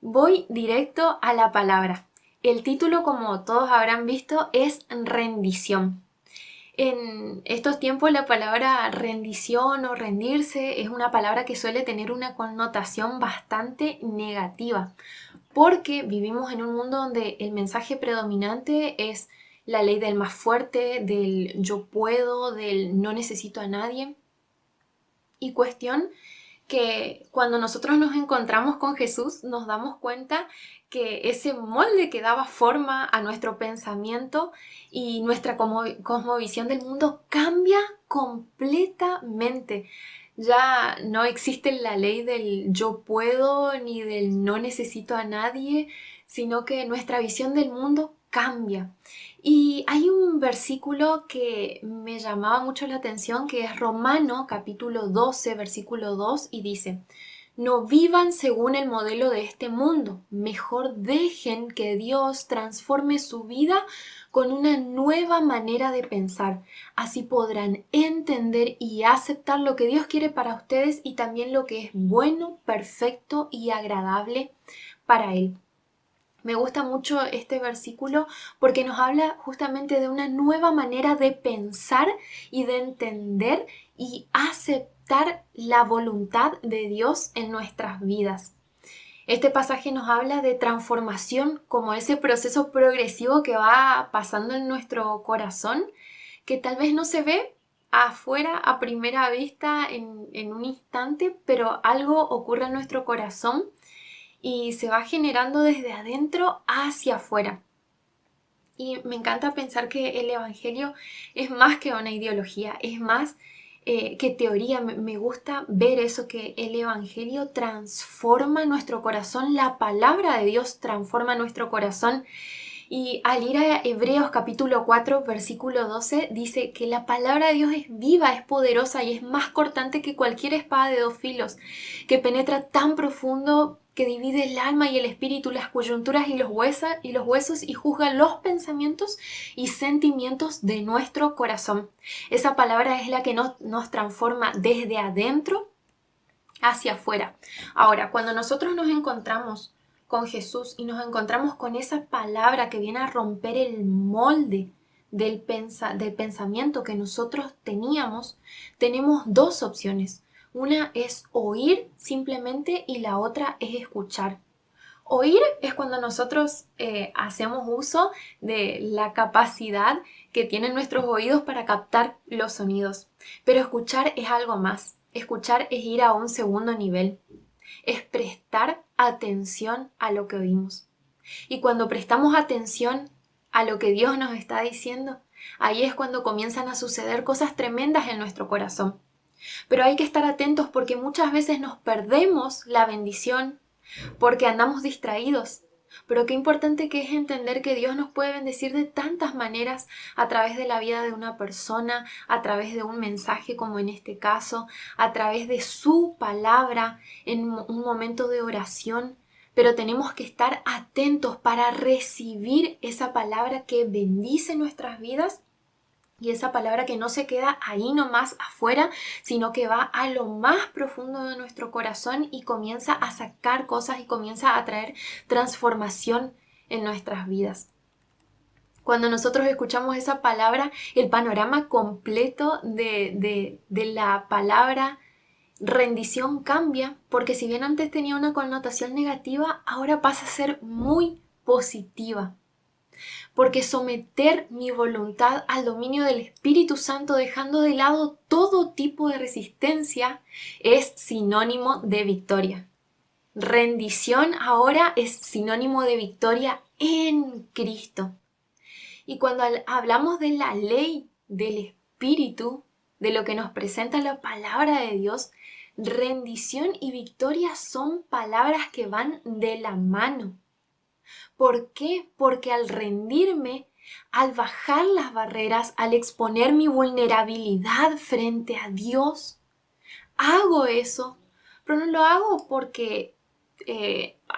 Voy directo a la palabra. El título, como todos habrán visto, es rendición. En estos tiempos la palabra rendición o rendirse es una palabra que suele tener una connotación bastante negativa, porque vivimos en un mundo donde el mensaje predominante es la ley del más fuerte, del yo puedo, del no necesito a nadie. Y cuestión que cuando nosotros nos encontramos con Jesús nos damos cuenta que ese molde que daba forma a nuestro pensamiento y nuestra cosmovisión del mundo cambia completamente. Ya no existe la ley del yo puedo ni del no necesito a nadie, sino que nuestra visión del mundo cambia. Y hay un versículo que me llamaba mucho la atención, que es Romano capítulo 12, versículo 2, y dice: no vivan según el modelo de este mundo, mejor dejen que Dios transforme su vida con una nueva manera de pensar. Así podrán entender y aceptar lo que Dios quiere para ustedes y también lo que es bueno, perfecto y agradable para Él. Me gusta mucho este versículo porque nos habla justamente de una nueva manera de pensar y de entender y aceptar la voluntad de Dios en nuestras vidas. Este pasaje nos habla de transformación como ese proceso progresivo que va pasando en nuestro corazón, que tal vez no se ve afuera a primera vista en un instante, pero algo ocurre en nuestro corazón y se va generando desde adentro hacia afuera. Y me encanta pensar que el Evangelio es más que una ideología, es más que teoría. Me gusta ver eso, que el Evangelio transforma nuestro corazón, la palabra de Dios transforma nuestro corazón. Y al ir a Hebreos capítulo 4, versículo 12, dice que la palabra de Dios es viva, es poderosa y es más cortante que cualquier espada de dos filos, que penetra tan profundo que divide el alma y el espíritu, las coyunturas y los huesos y juzga los pensamientos y sentimientos de nuestro corazón. Esa palabra es la que nos transforma desde adentro hacia afuera. Ahora, cuando nosotros nos encontramos con Jesús y nos encontramos con esa palabra que viene a romper el molde del pensamiento que nosotros teníamos, tenemos dos opciones. Una es oír simplemente y la otra es escuchar. Oír es cuando nosotros hacemos uso de la capacidad que tienen nuestros oídos para captar los sonidos. Pero escuchar es algo más. Escuchar es ir a un segundo nivel. Es prestar atención a lo que oímos. Y cuando prestamos atención a lo que Dios nos está diciendo, ahí es cuando comienzan a suceder cosas tremendas en nuestro corazón. Pero hay que estar atentos porque muchas veces nos perdemos la bendición porque andamos distraídos. Pero qué importante que es entender que Dios nos puede bendecir de tantas maneras a través de la vida de una persona, a través de un mensaje como en este caso, a través de su palabra en un momento de oración. Pero tenemos que estar atentos para recibir esa palabra que bendice nuestras vidas y esa palabra que no se queda ahí nomás afuera, sino que va a lo más profundo de nuestro corazón y comienza a sacar cosas y comienza a traer transformación en nuestras vidas. Cuando nosotros escuchamos esa palabra, el panorama completo de la palabra rendición cambia, porque si bien antes tenía una connotación negativa, ahora pasa a ser muy positiva. Porque someter mi voluntad al dominio del Espíritu Santo, dejando de lado todo tipo de resistencia, es sinónimo de victoria. Rendición ahora es sinónimo de victoria en Cristo. Y cuando hablamos de la ley del Espíritu, de lo que nos presenta la palabra de Dios, rendición y victoria son palabras que van de la mano. ¿Por qué? Porque al rendirme, al bajar las barreras, al exponer mi vulnerabilidad frente a Dios, hago eso, pero no lo hago porque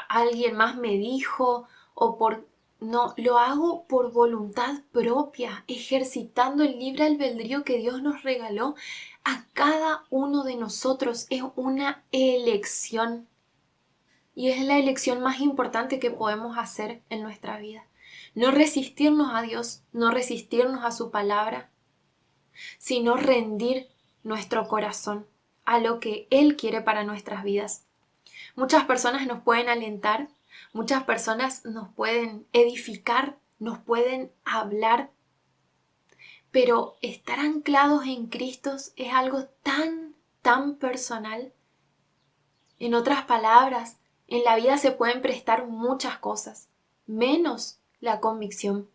alguien más me dijo o por... No, lo hago por voluntad propia, ejercitando el libre albedrío que Dios nos regaló a cada uno de nosotros. Es una elección. Y es la elección más importante que podemos hacer en nuestra vida. No resistirnos a Dios, no resistirnos a su palabra, sino rendir nuestro corazón a lo que Él quiere para nuestras vidas. Muchas personas nos pueden alentar, muchas personas nos pueden edificar, nos pueden hablar, pero estar anclados en Cristo es algo tan personal. En otras palabras, en la vida se pueden prestar muchas cosas, menos la convicción.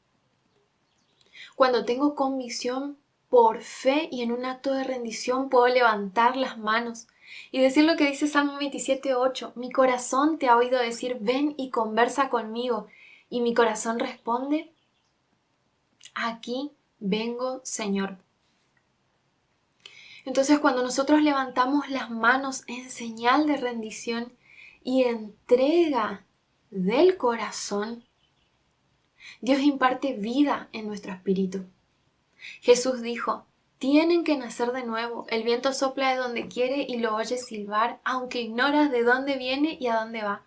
Cuando tengo convicción, por fe y en un acto de rendición puedo levantar las manos y decir lo que dice Salmo 27:8. Mi corazón te ha oído decir, ven y conversa conmigo. Y mi corazón responde, aquí vengo, Señor. Entonces, cuando nosotros levantamos las manos en señal de rendición y entrega del corazón, Dios imparte vida en nuestro espíritu. Jesús dijo, tienen que nacer de nuevo. El viento sopla de donde quiere y lo oyes silbar, aunque ignoras de dónde viene y a dónde va.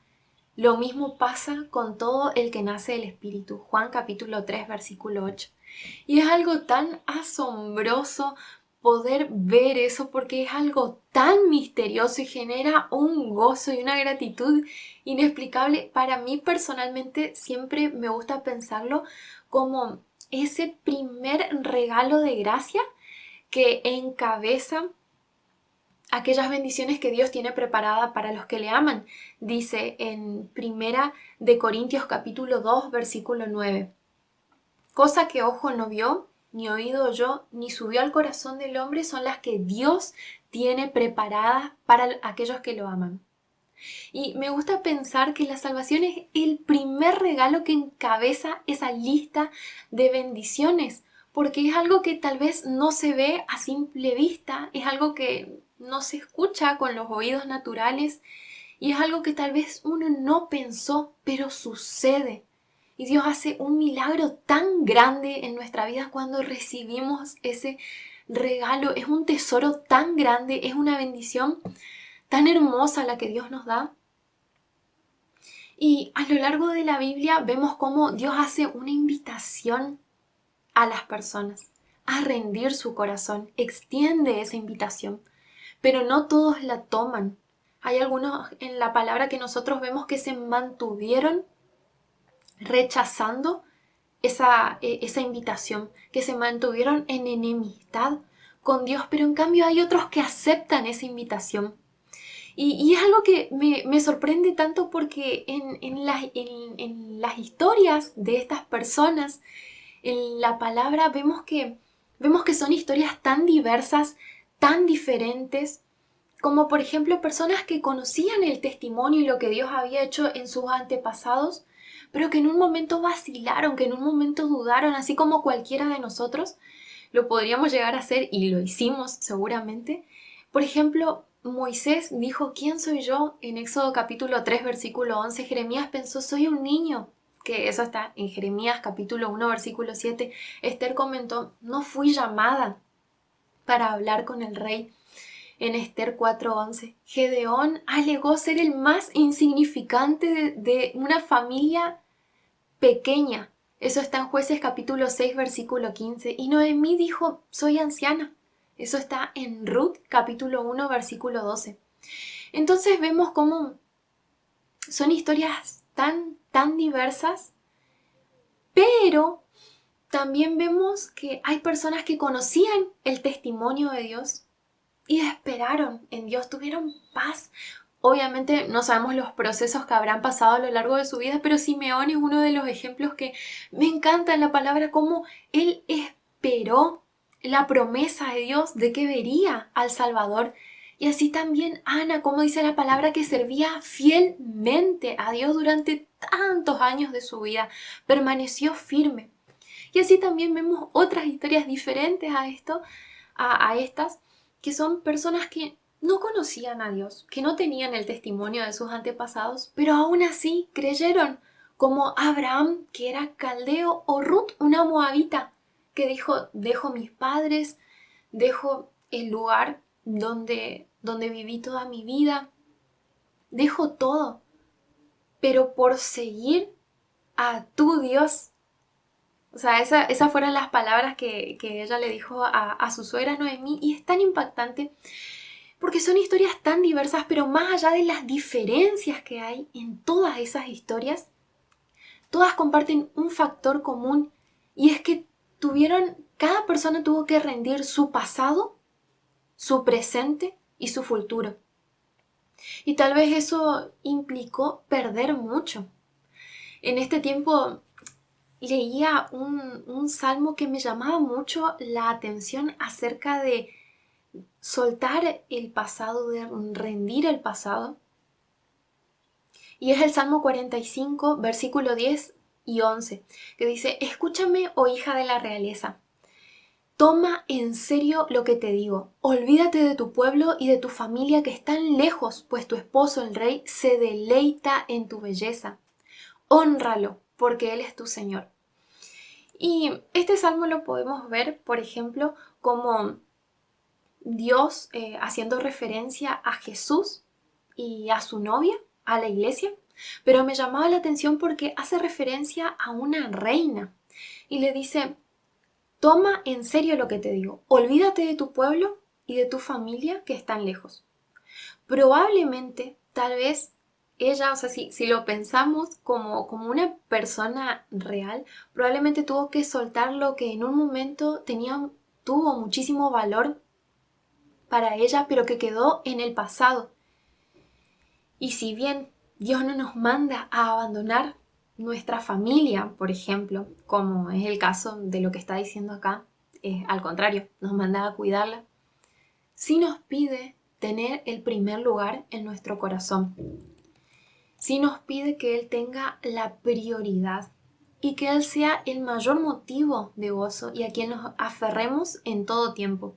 Lo mismo pasa con todo el que nace del Espíritu. Juan capítulo 3, versículo 8. Y es algo tan asombroso poder ver eso porque es algo tan misterioso y genera un gozo y una gratitud inexplicable. Para mí personalmente siempre me gusta pensarlo como ese primer regalo de gracia que encabeza aquellas bendiciones que Dios tiene preparada para los que le aman. Dice en Primera de Corintios capítulo 2, versículo 9. Cosa que ojo no vio, ni oído oyó, ni subió al corazón del hombre son las que Dios tiene preparadas para aquellos que lo aman. Y me gusta pensar que la salvación es el primer regalo que encabeza esa lista de bendiciones, porque es algo que tal vez no se ve a simple vista, es algo que no se escucha con los oídos naturales y es algo que tal vez uno no pensó, pero sucede. Y Dios hace un milagro tan grande en nuestra vida cuando recibimos ese regalo. Es un tesoro tan grande, es una bendición tan hermosa la que Dios nos da. Y a lo largo de la Biblia vemos cómo Dios hace una invitación a las personas a rendir su corazón, extiende esa invitación, pero no todos la toman. Hay algunos en la palabra que nosotros vemos que se mantuvieron rechazando esa invitación, que se mantuvieron en enemistad con Dios, pero en cambio hay otros que aceptan esa invitación. Y es algo que me sorprende tanto porque en las historias de estas personas, en la palabra vemos que son historias tan diversas, tan diferentes, como por ejemplo personas que conocían el testimonio y lo que Dios había hecho en sus antepasados, pero que en un momento vacilaron, que en un momento dudaron, así como cualquiera de nosotros lo podríamos llegar a hacer y lo hicimos seguramente. Por ejemplo, Moisés dijo, ¿quién soy yo? En Éxodo capítulo 3, versículo 11, Jeremías pensó, soy un niño, que eso está en Jeremías capítulo 1, versículo 7. Esther comentó, no fui llamada para hablar con el rey. En Esther 4:11, Gedeón alegó ser el más insignificante de una familia pequeña. Eso está en Jueces capítulo 6, versículo 15. Y Noemí dijo, soy anciana. Eso está en Ruth capítulo 1, versículo 12. Entonces vemos cómo son historias tan diversas, pero también vemos que hay personas que conocían el testimonio de Dios y esperaron en Dios, tuvieron paz. Obviamente no sabemos los procesos que habrán pasado a lo largo de su vida, pero Simeón es uno de los ejemplos que me encanta en la palabra, cómo él esperó la promesa de Dios de que vería al Salvador. Y así también Ana, como dice la palabra, que servía fielmente a Dios durante tantos años de su vida, permaneció firme. Y así también vemos otras historias diferentes a esto, a estas, que son personas que no conocían a Dios, que no tenían el testimonio de sus antepasados, pero aún así creyeron, como Abraham, que era caldeo, o Ruth, una moabita, que dijo, dejo mis padres, dejo el lugar donde viví toda mi vida, dejo todo pero por seguir a tu Dios. O sea, esas fueron las palabras que ella le dijo a su suegra Noemí, y es tan impactante porque son historias tan diversas, pero más allá de las diferencias que hay en todas esas historias, todas comparten un factor común, y es que cada persona tuvo que rendir su pasado, su presente y su futuro. Y tal vez eso implicó perder mucho. En este tiempo leía un salmo que me llamaba mucho la atención acerca de soltar el pasado, de rendir el pasado. Y es el Salmo 45, versículo 10 y 11, que dice: escúchame, oh hija de la realeza. Toma en serio lo que te digo. Olvídate de tu pueblo y de tu familia que están lejos, pues tu esposo, el rey, se deleita en tu belleza. Hónralo, porque él es tu Señor. Y este salmo lo podemos ver, por ejemplo, como Dios haciendo referencia a Jesús y a su novia, a la iglesia, pero me llamaba la atención porque hace referencia a una reina y le dice: toma en serio lo que te digo, olvídate de tu pueblo y de tu familia que están lejos. Probablemente, tal vez ella, o sea, si lo pensamos como una persona real, probablemente tuvo que soltar lo que en un momento tuvo muchísimo valor para ella, pero que quedó en el pasado. Y si bien Dios no nos manda a abandonar nuestra familia, por ejemplo, como es el caso de lo que está diciendo acá, al contrario, nos manda a cuidarla, sí nos pide tener el primer lugar en nuestro corazón. Sí nos pide que Él tenga la prioridad y que Él sea el mayor motivo de gozo y a quien nos aferremos en todo tiempo.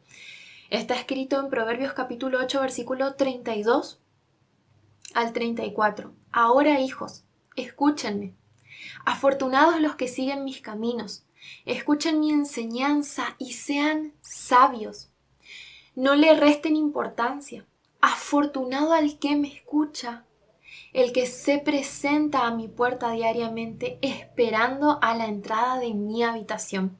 Está escrito en Proverbios capítulo 8, versículo 32 al 34. Ahora, hijos, escúchenme. Afortunados los que siguen mis caminos. Escuchen mi enseñanza y sean sabios. No le resten importancia. Afortunado al que me escucha, el que se presenta a mi puerta diariamente esperando a la entrada de mi habitación.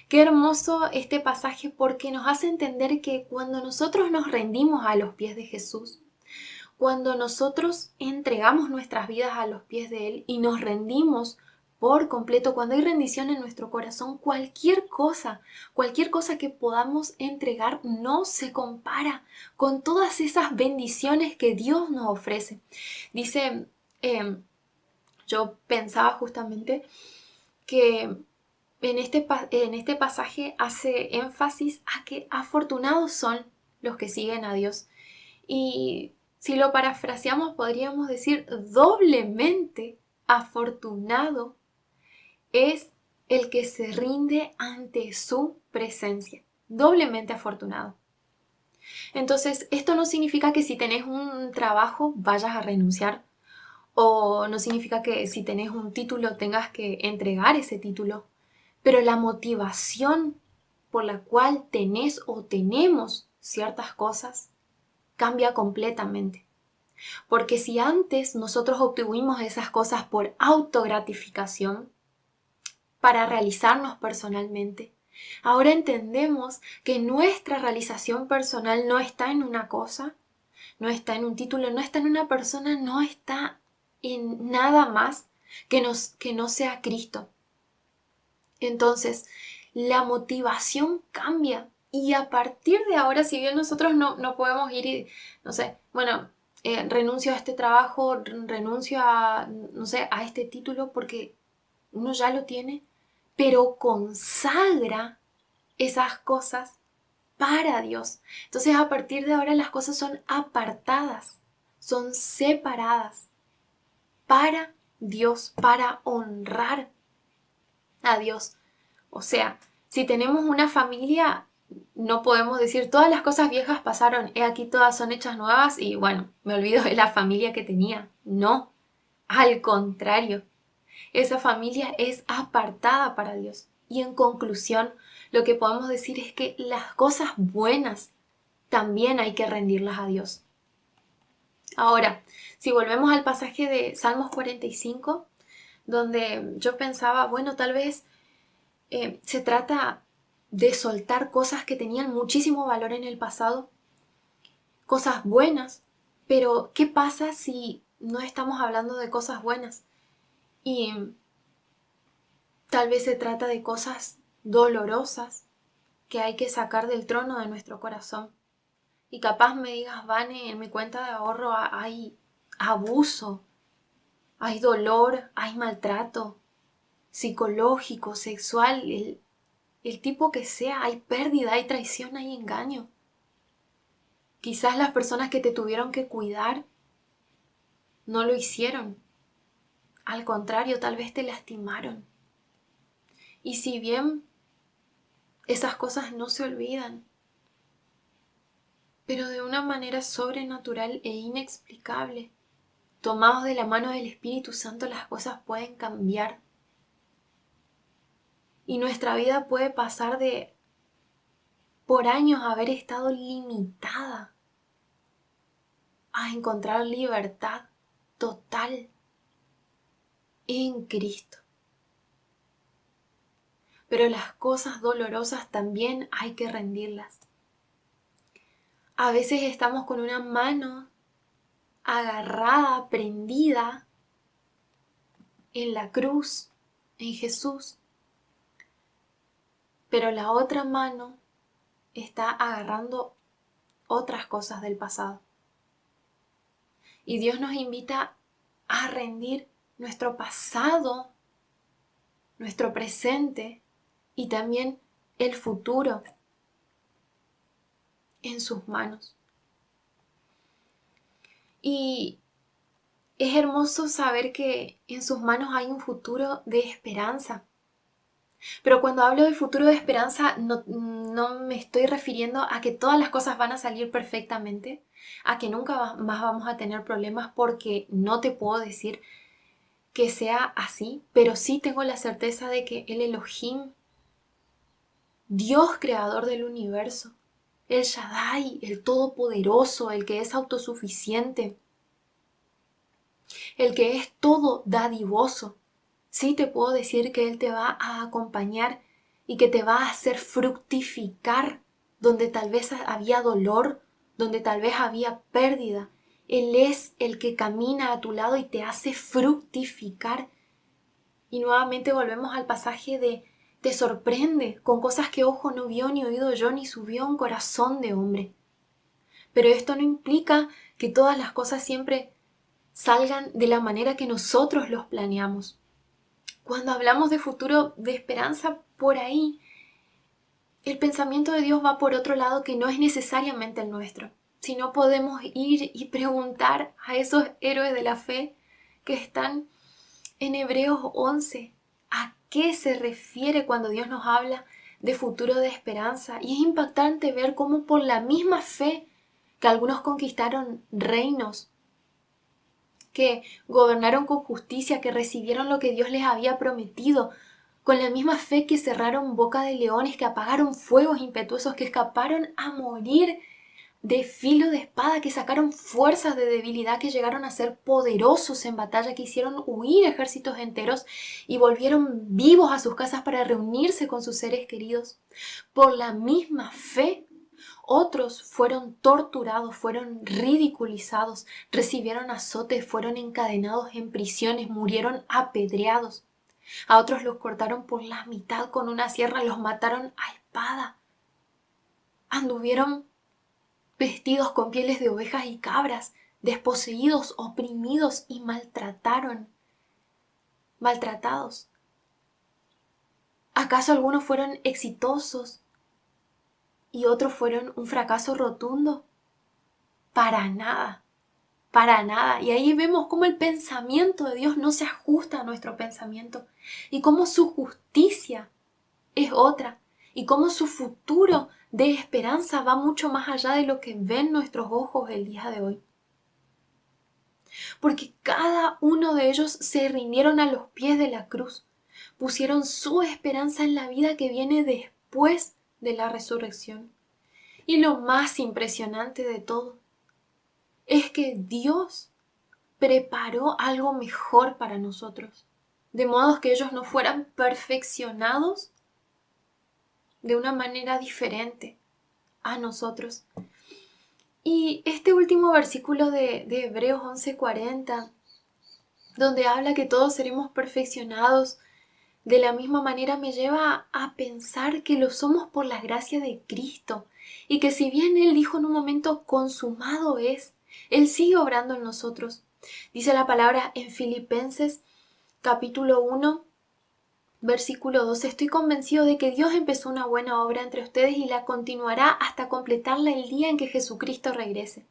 Qué hermoso este pasaje, porque nos hace entender que cuando nosotros nos rendimos a los pies de Jesús, cuando nosotros entregamos nuestras vidas a los pies de Él y nos rendimos por completo, cuando hay rendición en nuestro corazón, cualquier cosa que podamos entregar no se compara con todas esas bendiciones que Dios nos ofrece. Dice, yo pensaba justamente que en este pasaje hace énfasis a que afortunados son los que siguen a Dios. Y si lo parafraseamos, podríamos decir doblemente afortunado es el que se rinde ante su presencia. Doblemente afortunado. Entonces, esto no significa que si tenés un trabajo vayas a renunciar, o no significa que si tenés un título tengas que entregar ese título, pero la motivación por la cual tenés o tenemos ciertas cosas cambia completamente. Porque si antes nosotros obtuvimos esas cosas por autogratificación, para realizarnos personalmente, ahora entendemos que nuestra realización personal no está en una cosa, no está en un título, no está en una persona, no está en nada más que no sea Cristo. Entonces, la motivación cambia. Y a partir de ahora, si bien nosotros no podemos ir y, no sé, bueno, renuncio a este trabajo, renuncio a, no sé, a este título, porque uno ya lo tiene, pero consagra esas cosas para Dios. Entonces, a partir de ahora las cosas son apartadas, son separadas para Dios, para honrar a Dios. O sea, si tenemos una familia, no podemos decir todas las cosas viejas pasaron, he aquí todas son hechas nuevas y bueno, me olvido de la familia que tenía. No, al contrario, esa familia es apartada para Dios. Y en conclusión, lo que podemos decir es que las cosas buenas también hay que rendirlas a Dios. Ahora, si volvemos al pasaje de Salmos 45, donde yo pensaba, bueno, tal vez se trata de soltar cosas que tenían muchísimo valor en el pasado, cosas buenas, pero ¿qué pasa si no estamos hablando de cosas buenas? Y tal vez se trata de cosas dolorosas que hay que sacar del trono de nuestro corazón. Y capaz me digas, Vane, en mi cuenta de ahorro hay abuso, hay dolor, hay maltrato psicológico, sexual, el tipo que sea, hay pérdida, hay traición, hay engaño. Quizás las personas que te tuvieron que cuidar no lo hicieron. Al contrario, tal vez te lastimaron. Y si bien esas cosas no se olvidan, pero de una manera sobrenatural e inexplicable, tomados de la mano del Espíritu Santo, las cosas pueden cambiar. Y nuestra vida puede pasar de, por años, haber estado limitada a encontrar libertad total en Cristo. Pero las cosas dolorosas también hay que rendirlas. A veces estamos con una mano agarrada, prendida en la cruz, en Jesús, pero la otra mano está agarrando otras cosas del pasado. Y Dios nos invita a rendir nuestro pasado, nuestro presente y también el futuro en sus manos. Y es hermoso saber que en sus manos hay un futuro de esperanza. Pero cuando hablo de futuro de esperanza, no me estoy refiriendo a que todas las cosas van a salir perfectamente, a que nunca más vamos a tener problemas, porque no te puedo decir que sea así, pero sí tengo la certeza de que el Elohim, Dios creador del universo, el Shaddai, el Todopoderoso, el que es autosuficiente, el que es todo dadivoso, sí te puedo decir que Él te va a acompañar y que te va a hacer fructificar donde tal vez había dolor, donde tal vez había pérdida. Él es el que camina a tu lado y te hace fructificar. Y nuevamente volvemos al pasaje de te sorprende con cosas que ojo no vio, ni oído yo, ni subió a un corazón de hombre. Pero esto no implica que todas las cosas siempre salgan de la manera que nosotros los planeamos. Cuando hablamos de futuro, de esperanza, por ahí, el pensamiento de Dios va por otro lado que no es necesariamente el nuestro. Si no podemos ir y preguntar a esos héroes de la fe que están en Hebreos 11, ¿a qué se refiere cuando Dios nos habla de futuro de esperanza? Y es impactante ver cómo por la misma fe que algunos conquistaron reinos, que gobernaron con justicia, que recibieron lo que Dios les había prometido, con la misma fe que cerraron boca de leones, que apagaron fuegos impetuosos, que escaparon a morir de filo de espada, que sacaron fuerzas de debilidad, que llegaron a ser poderosos en batalla, que hicieron huir ejércitos enteros y volvieron vivos a sus casas para reunirse con sus seres queridos. Por la misma fe, otros fueron torturados, fueron ridiculizados, recibieron azotes, fueron encadenados en prisiones, murieron apedreados. A otros los cortaron por la mitad con una sierra, los mataron a espada. Anduvieron vestidos con pieles de ovejas y cabras, desposeídos, oprimidos y maltratados. ¿Acaso algunos fueron exitosos y otros fueron un fracaso rotundo? Para nada, para nada. Y ahí vemos cómo el pensamiento de Dios no se ajusta a nuestro pensamiento y cómo su justicia es otra y cómo su futuro de esperanza va mucho más allá de lo que ven nuestros ojos el día de hoy. Porque cada uno de ellos se rindieron a los pies de la cruz, pusieron su esperanza en la vida que viene después de la resurrección. Y lo más impresionante de todo es que Dios preparó algo mejor para nosotros, de modo que ellos no fueran perfeccionados de una manera diferente a nosotros. Y este último versículo de Hebreos 11:40, donde habla que todos seremos perfeccionados de la misma manera, me lleva a pensar que lo somos por la gracia de Cristo y que si bien Él dijo en un momento consumado es, Él sigue obrando en nosotros. Dice la palabra en Filipenses capítulo 1, versículo 12: estoy convencido de que Dios empezó una buena obra entre ustedes y la continuará hasta completarla el día en que Jesucristo regrese.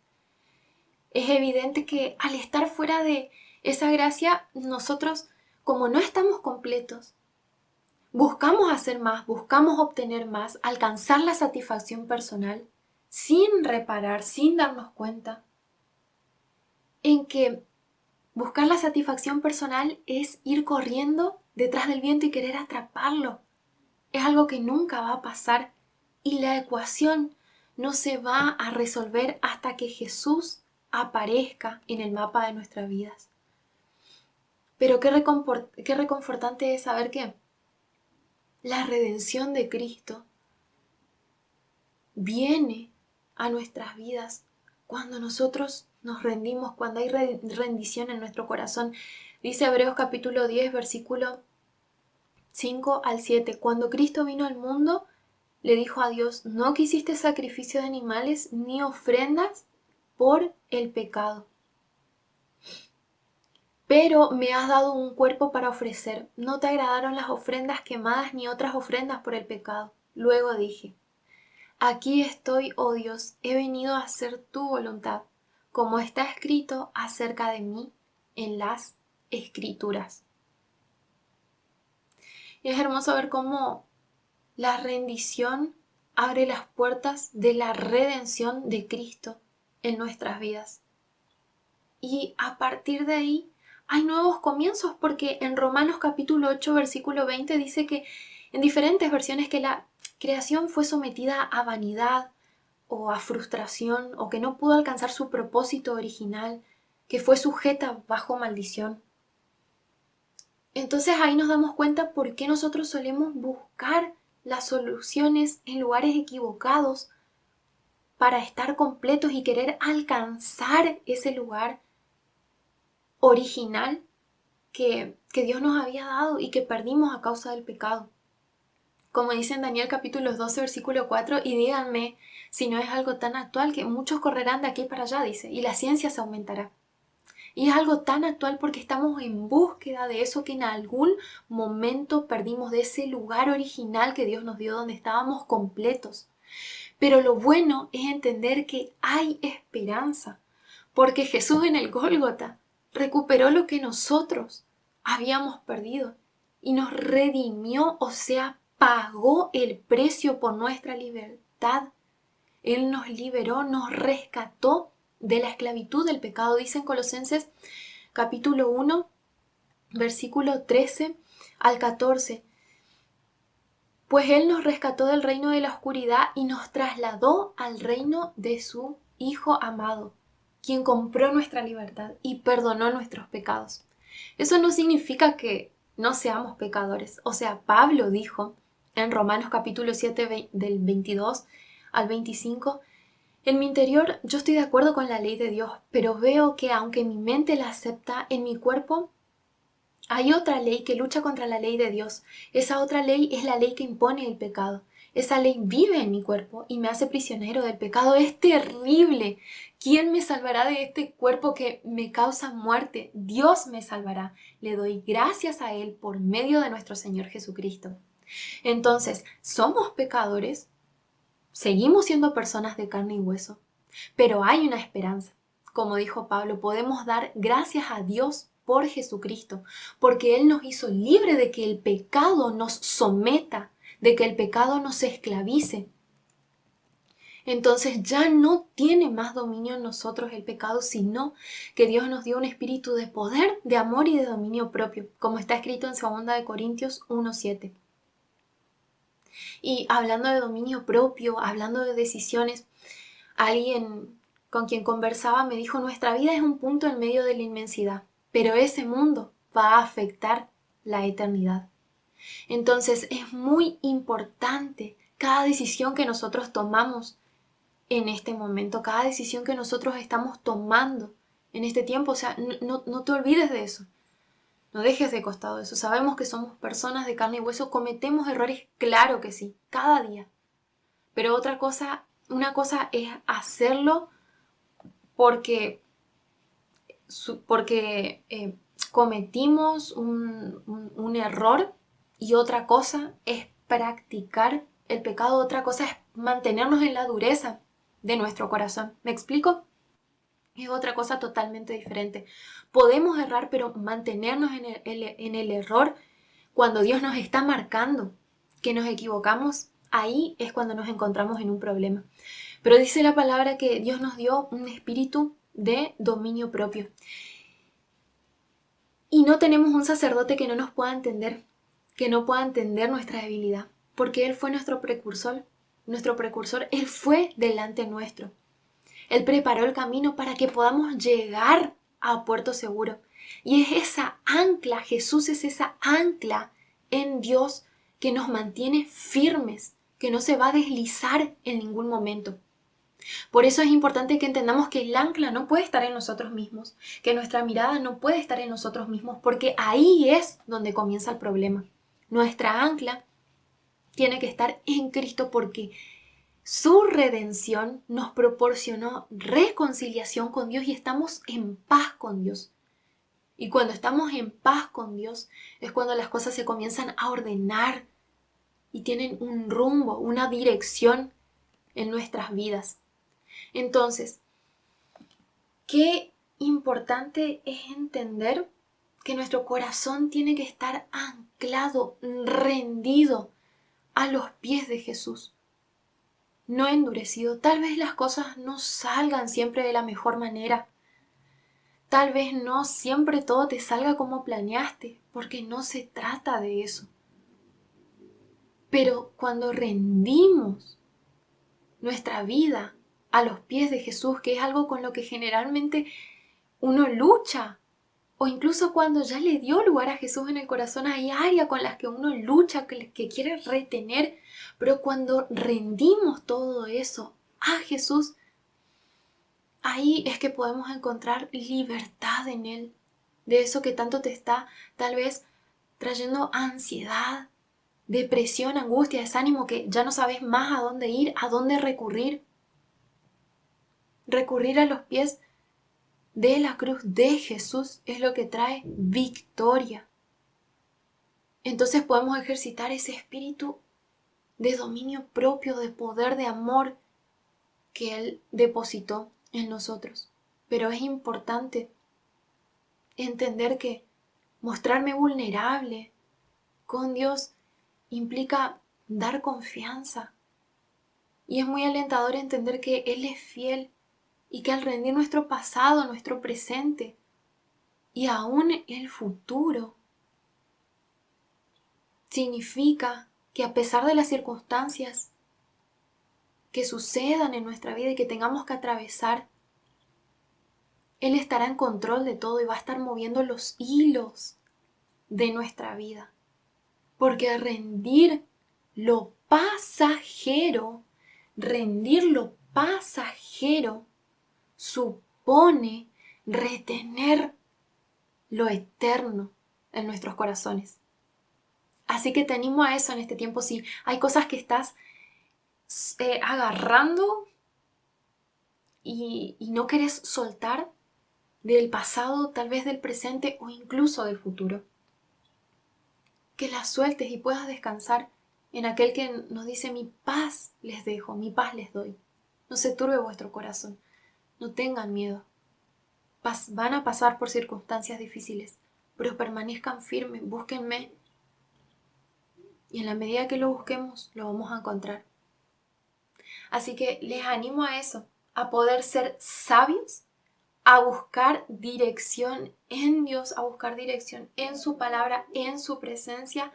Es evidente que al estar fuera de esa gracia, nosotros, como no estamos completos, buscamos hacer más, buscamos obtener más, alcanzar la satisfacción personal, sin reparar, sin darnos cuenta en que buscar la satisfacción personal es ir corriendo detrás del viento y querer atraparlo. Es algo que nunca va a pasar y la ecuación no se va a resolver hasta que Jesús aparezca en el mapa de nuestras vidas. Pero qué reconfortante es saber que la redención de Cristo viene a nuestras vidas cuando nosotros nos rendimos, cuando hay rendición en nuestro corazón. Dice Hebreos capítulo 10, versículo 5 al 7. Cuando Cristo vino al mundo, le dijo a Dios: no quisiste sacrificio de animales ni ofrendas por el pecado, pero me has dado un cuerpo para ofrecer. No te agradaron las ofrendas quemadas ni otras ofrendas por el pecado. Luego dije: aquí estoy, oh Dios, he venido a hacer tu voluntad, como está escrito acerca de mí en las Escrituras. Y es hermoso ver cómo la rendición abre las puertas de la redención de Cristo en nuestras vidas. Y a partir de ahí hay nuevos comienzos, porque en Romanos capítulo 8, versículo 20 dice que en diferentes versiones que la creación fue sometida a vanidad o a frustración, o que no pudo alcanzar su propósito original, que fue sujeta bajo maldición. Entonces ahí nos damos cuenta por qué nosotros solemos buscar las soluciones en lugares equivocados para estar completos y querer alcanzar ese lugar original que Dios nos había dado y que perdimos a causa del pecado. Como dice en Daniel capítulo 12, versículo 4, y díganme si no es algo tan actual que muchos correrán de aquí para allá, dice, y la ciencia se aumentará. Y es algo tan actual porque estamos en búsqueda de eso que en algún momento perdimos, de ese lugar original que Dios nos dio donde estábamos completos. Pero lo bueno es entender que hay esperanza, porque Jesús en el Gólgota recuperó lo que nosotros habíamos perdido y nos redimió, o sea, pagó el precio por nuestra libertad. Él nos liberó, nos rescató de la esclavitud del pecado. Dice en Colosenses capítulo 1, versículo 13 al 14. Pues Él nos rescató del reino de la oscuridad y nos trasladó al reino de su Hijo amado, quien compró nuestra libertad y perdonó nuestros pecados. Eso no significa que no seamos pecadores. O sea, Pablo dijo en Romanos capítulo 7 del 22 al 25, en mi interior yo estoy de acuerdo con la ley de Dios, pero veo que aunque mi mente la acepta, en mi cuerpo hay otra ley que lucha contra la ley de Dios. Esa otra ley es la ley que impone el pecado. Esa ley vive en mi cuerpo y me hace prisionero del pecado. Es terrible. ¿Quién me salvará de este cuerpo que me causa muerte? Dios me salvará. Le doy gracias a Él por medio de nuestro Señor Jesucristo. Entonces, somos pecadores, seguimos siendo personas de carne y hueso, pero hay una esperanza. Como dijo Pablo, podemos dar gracias a Dios por Jesucristo, porque Él nos hizo libre de que el pecado nos someta, de que el pecado nos esclavice. Entonces ya no tiene más dominio en nosotros el pecado, sino que Dios nos dio un espíritu de poder, de amor y de dominio propio, como está escrito en 2 Corintios 1:7. Y hablando de dominio propio, hablando de decisiones, alguien con quien conversaba me dijo, nuestra vida es un punto en medio de la inmensidad, pero ese mundo va a afectar la eternidad. Entonces es muy importante cada decisión que nosotros tomamos en este momento, cada decisión que nosotros estamos tomando en este tiempo. O sea, no te olvides de eso. No dejes de costado eso. Sabemos que somos personas de carne y hueso, cometemos errores, claro que sí, cada día. Pero una cosa es hacerlo porque cometimos un error, y otra cosa es practicar el pecado, otra cosa es mantenernos en la dureza de nuestro corazón. ¿Me explico? Es otra cosa totalmente diferente. Podemos errar, pero mantenernos en el error cuando Dios nos está marcando que nos equivocamos, ahí es cuando nos encontramos en un problema. Pero dice la palabra que Dios nos dio un espíritu de dominio propio. Y no tenemos un sacerdote que no nos pueda entender, que no pueda entender nuestra debilidad, porque Él fue nuestro precursor, Él fue delante nuestro. Él preparó el camino para que podamos llegar a puerto seguro. Y es esa ancla, Jesús es esa ancla en Dios que nos mantiene firmes, que no se va a deslizar en ningún momento. Por eso es importante que entendamos que el ancla no puede estar en nosotros mismos, que nuestra mirada no puede estar en nosotros mismos, porque ahí es donde comienza el problema. Nuestra ancla tiene que estar en Cristo, porque su redención nos proporcionó reconciliación con Dios y estamos en paz con Dios. Y cuando estamos en paz con Dios es cuando las cosas se comienzan a ordenar y tienen un rumbo, una dirección en nuestras vidas. Entonces, qué importante es entender que nuestro corazón tiene que estar anclado, rendido a los pies de Jesús, no endurecido. Tal vez las cosas no salgan siempre de la mejor manera. Tal vez no siempre todo te salga como planeaste, porque no se trata de eso. Pero cuando rendimos nuestra vida a los pies de Jesús, que es algo con lo que generalmente uno lucha, o incluso cuando ya le dio lugar a Jesús en el corazón, hay áreas con las que uno lucha, que quiere retener, pero cuando rendimos todo eso a Jesús, ahí es que podemos encontrar libertad en Él, de eso que tanto te está tal vez trayendo ansiedad, depresión, angustia, desánimo, que ya no sabes más a dónde ir, a dónde recurrir. Recurrir a los pies de la cruz de Jesús es lo que trae victoria. Entonces podemos ejercitar ese espíritu de dominio propio, de poder, de amor que Él depositó en nosotros. Pero es importante entender que mostrarme vulnerable con Dios implica dar confianza. Y es muy alentador entender que Él es fiel y que al rendir nuestro pasado, nuestro presente y aún el futuro, significa que a pesar de las circunstancias que sucedan en nuestra vida y que tengamos que atravesar, Él estará en control de todo y va a estar moviendo los hilos de nuestra vida. Porque rendir lo pasajero supone retener lo eterno en nuestros corazones. Así que te animo a eso en este tiempo. Si hay cosas que estás agarrando y no quieres soltar del pasado, tal vez del presente o incluso del futuro, que las sueltes y puedas descansar en aquel que nos dice: mi paz les dejo, mi paz les doy. No se turbe vuestro corazón, no tengan miedo. Van a pasar por circunstancias difíciles, pero permanezcan firmes, búsquenme. Y en la medida que lo busquemos, lo vamos a encontrar. Así que les animo a eso, a poder ser sabios, a buscar dirección en Dios, a buscar dirección en su palabra, en su presencia,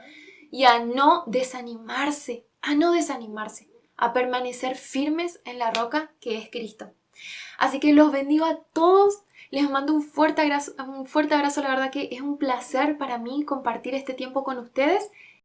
y a no desanimarse, a permanecer firmes en la roca que es Cristo. Así que los bendigo a todos. Les mando un fuerte abrazo. La verdad que es un placer para mí compartir este tiempo con ustedes